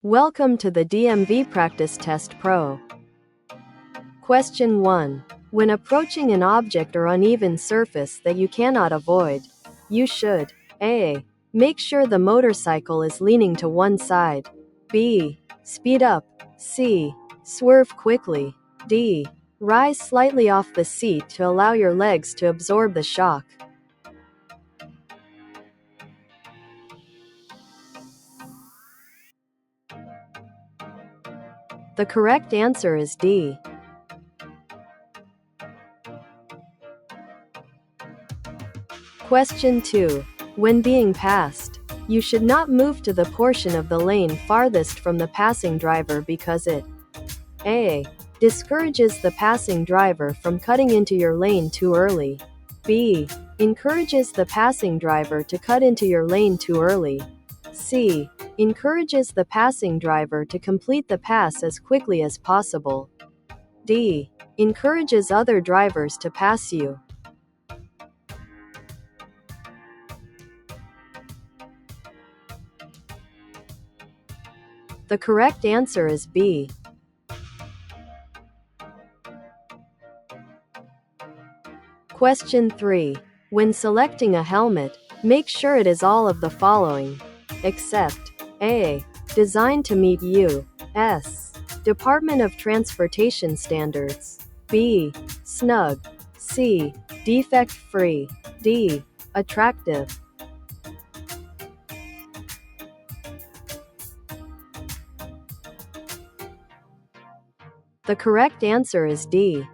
Welcome to the DMV Practice Test Pro. Question 1. When approaching an object or uneven surface that you cannot avoid, you should A. Make sure the motorcycle is leaning to one side. B. Speed up. C. Swerve quickly. D. Rise slightly off the seat to allow your legs to absorb the shock. The correct answer is D. Question 2. When being passed, you should not move to the portion of the lane farthest from the passing driver because it A. Discourages the passing driver from cutting into your lane too early. B. Encourages the passing driver to cut into your lane too early. C. Encourages the passing driver to complete the pass as quickly as possible. D. Encourages other drivers to pass you. The correct answer is B. Question 3. When selecting a helmet, make sure it is all of the following, except A. Designed to meet U.S. Department of Transportation standards. B. Snug. C. Defect-free. D. Attractive. The correct answer is D.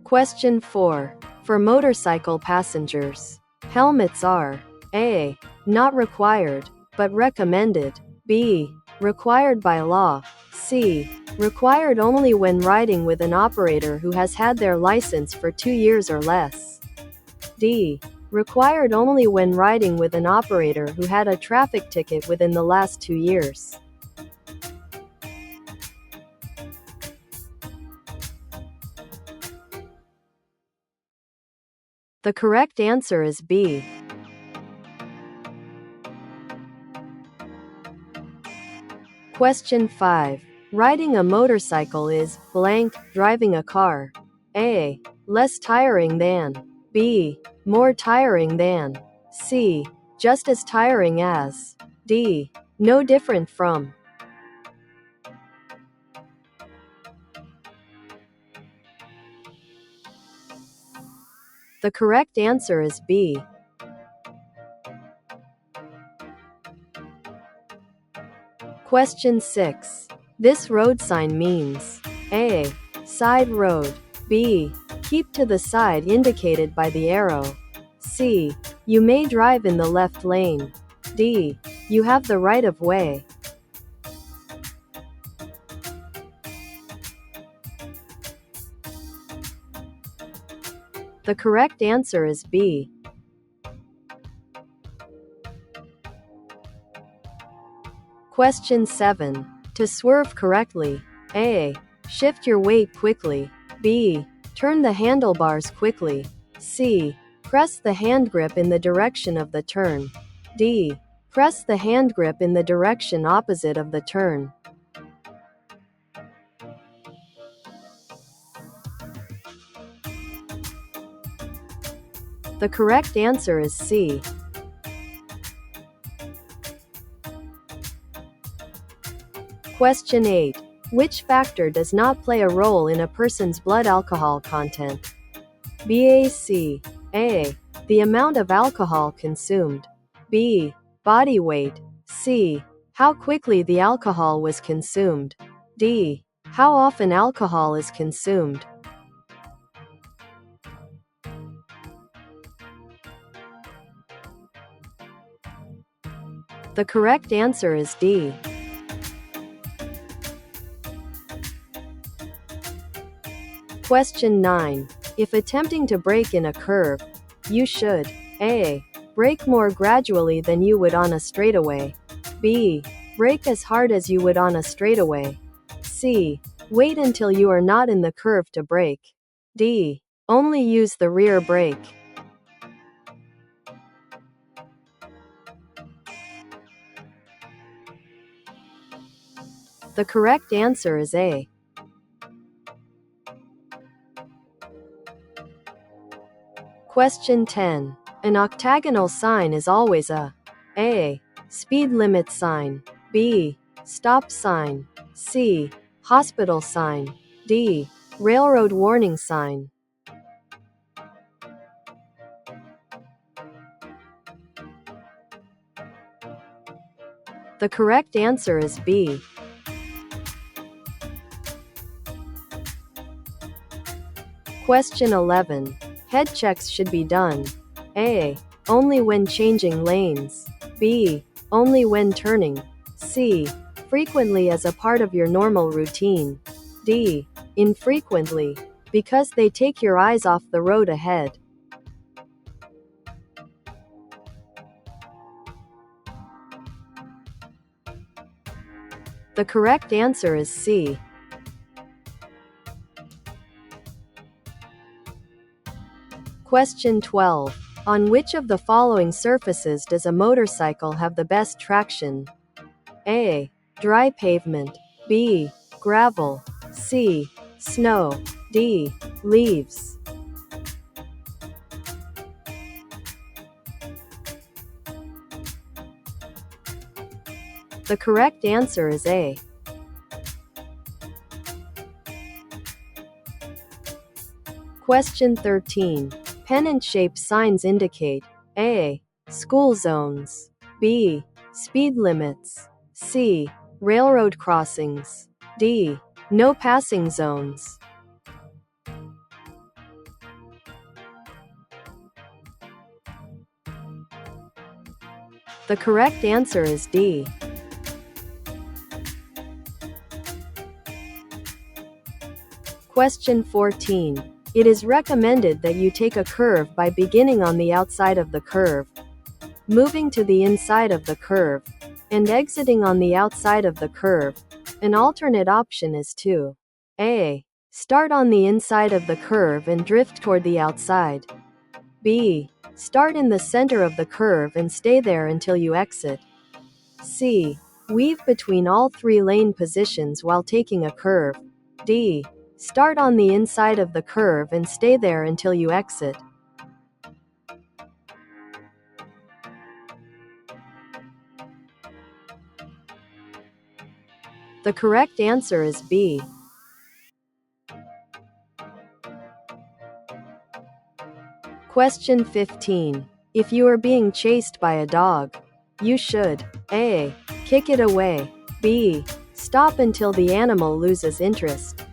Question 4. For motorcycle passengers, helmets are A. Not required, but recommended. B. Required by law. C. Required only when riding with an operator who has had their license for 2 years or less. D. Required only when riding with an operator who had a traffic ticket within the last 2 years. The correct answer is B. Question 5. Riding a motorcycle is blank, driving a car. A. Less tiring than. B. More tiring than. C. Just as tiring as. D. No different from. The correct answer is B. Question 6. This road sign means A. Side road. B. Keep to the side indicated by the arrow. C. You may drive in the left lane. D. You have the right of way. The correct answer is B. Question 7. To swerve correctly, A. Shift your weight quickly. B. Turn the handlebars quickly. C. Press the hand grip in the direction of the turn. D. Press the hand grip in the direction opposite of the turn. The correct answer is C. Question 8. Which factor does not play a role in a person's blood alcohol content? BAC. A. The amount of alcohol consumed. B. Body weight. C. How quickly the alcohol was consumed. D. How often alcohol is consumed. The correct answer is D. Question 9. If attempting to brake in a curve, you should A. Brake more gradually than you would on a straightaway. B. Brake as hard as you would on a straightaway. C. Wait until you are not in the curve to brake. D. Only use the rear brake. The correct answer is A. Question 10. An octagonal sign is always a A. Speed limit sign, B. Stop sign, C. Hospital sign, D. Railroad warning sign. The correct answer is B. Question 11. Head checks should be done. A. Only when changing lanes. B. Only when turning. C. Frequently as a part of your normal routine. D. Infrequently, because they take your eyes off the road ahead. The correct answer is C. Question 12. On which of the following surfaces does a motorcycle have the best traction? A. Dry pavement, B. Gravel, C. Snow, D. Leaves. The correct answer is A. Question 13. Pennant-shaped signs indicate A. School zones, B. Speed limits, C. Railroad crossings, D. No passing zones. The correct answer is D. Question 14. It is recommended that you take a curve by beginning on the outside of the curve, moving to the inside of the curve, and exiting on the outside of the curve. An alternate option is to A. Start on the inside of the curve and drift toward the outside. B. Start in the center of the curve and stay there until you exit. C. Weave between all three lane positions while taking a curve. D. Start on the inside of the curve and stay there until you exit. The correct answer is B. Question 15. If you are being chased by a dog, you should A. Kick it away, B. Stop until the animal loses interest,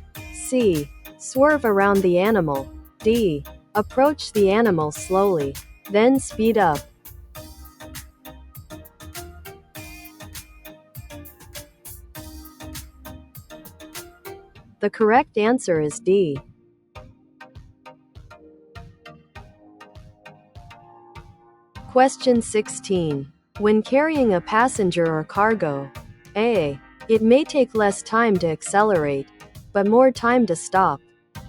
C. Swerve around the animal, D. Approach the animal slowly, then speed up. The correct answer is D. Question 16. When carrying a passenger or cargo, A. It may take less time to accelerate, but more time to stop.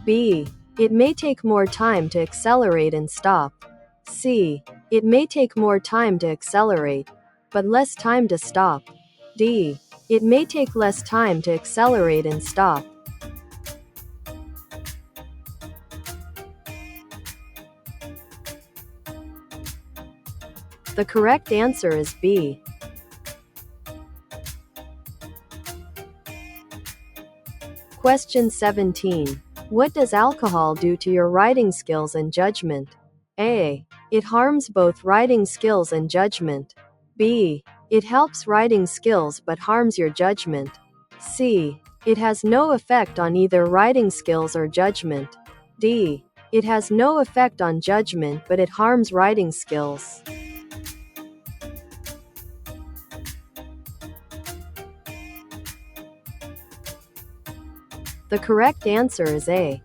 B. It may take more time to accelerate and stop. C. It may take more time to accelerate, but less time to stop. D. It may take less time to accelerate and stop. The correct answer is B. Question 17. What does alcohol do to your riding skills and judgment? A. It harms both riding skills and judgment. B. It helps riding skills but harms your judgment. C. It has no effect on either riding skills or judgment. D. It has no effect on judgment but it harms riding skills. The correct answer is A.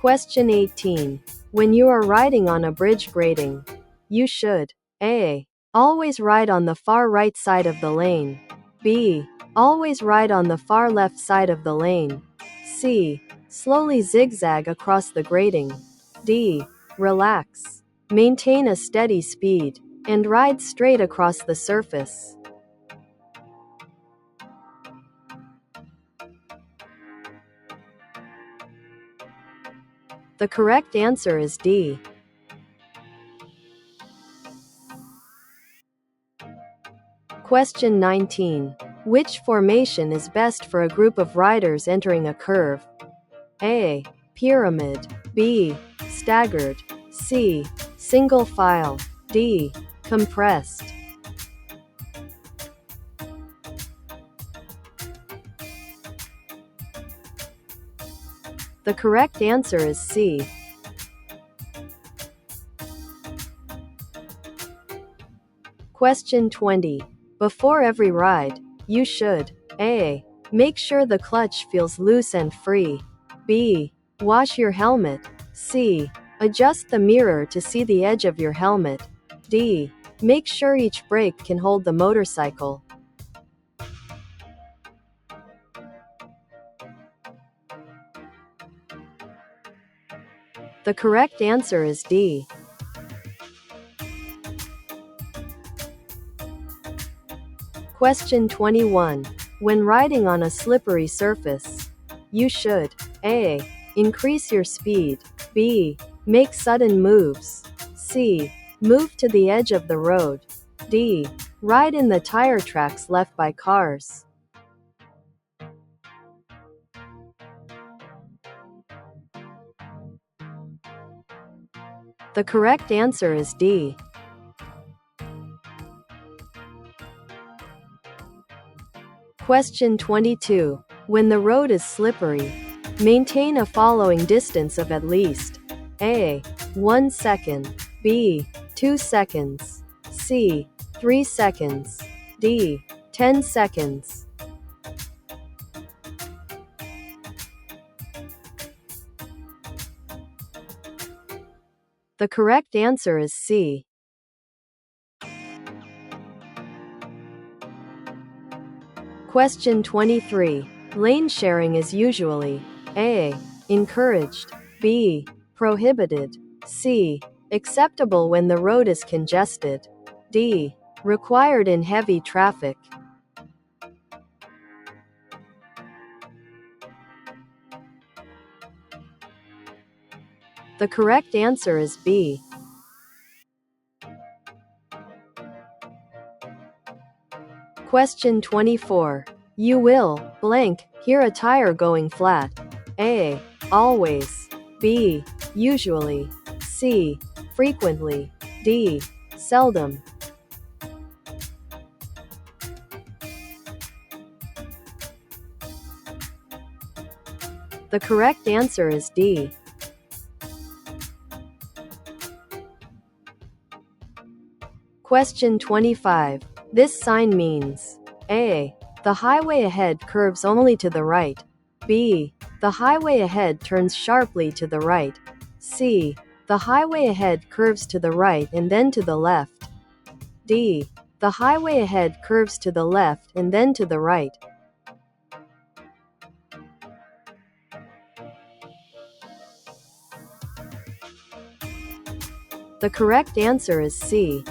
Question 18. When you are riding on a bridge grading, you should A. Always ride on the far right side of the lane. B. Always ride on the far left side of the lane. C. Slowly zigzag across the grading. D. Relax. Maintain a steady speed. and ride straight across the surface. The correct answer is D. Question 19. Which formation is best for a group of riders entering a curve? A. Pyramid. B. Staggered. C. Single file. D. Compressed. The correct answer is C. Question 20. Before every ride, you should A. Make sure the clutch feels loose and free. B. Wash your helmet. C. Adjust the mirror to see the edge of your helmet. D. Make sure each brake can hold the motorcycle. The correct answer is D. Question 21. When riding on a slippery surface, you should A. Increase your speed. B. Make sudden moves. C. Move to the edge of the road. D. Ride in the tire tracks left by cars. The correct answer is D. Question 22. When the road is slippery, maintain a following distance of at least A. 1 second. B. 2 seconds. C. 3 seconds. D. 10 seconds. The correct answer is C. Question 23. Lane sharing is usually A. Encouraged. B. Prohibited. C. Acceptable when the road is congested. D. Required in heavy traffic. The correct answer is B. Question 24. You will blank hear a tire going flat. A. Always. B. Usually. C. Frequently. D. Seldom. The correct answer is D. Question 25. This sign means A. The highway ahead curves only to the right. B. The highway ahead turns sharply to the right. C. The highway ahead curves to the right and then to the left. D. The highway ahead curves to the left and then to the right. The correct answer is C.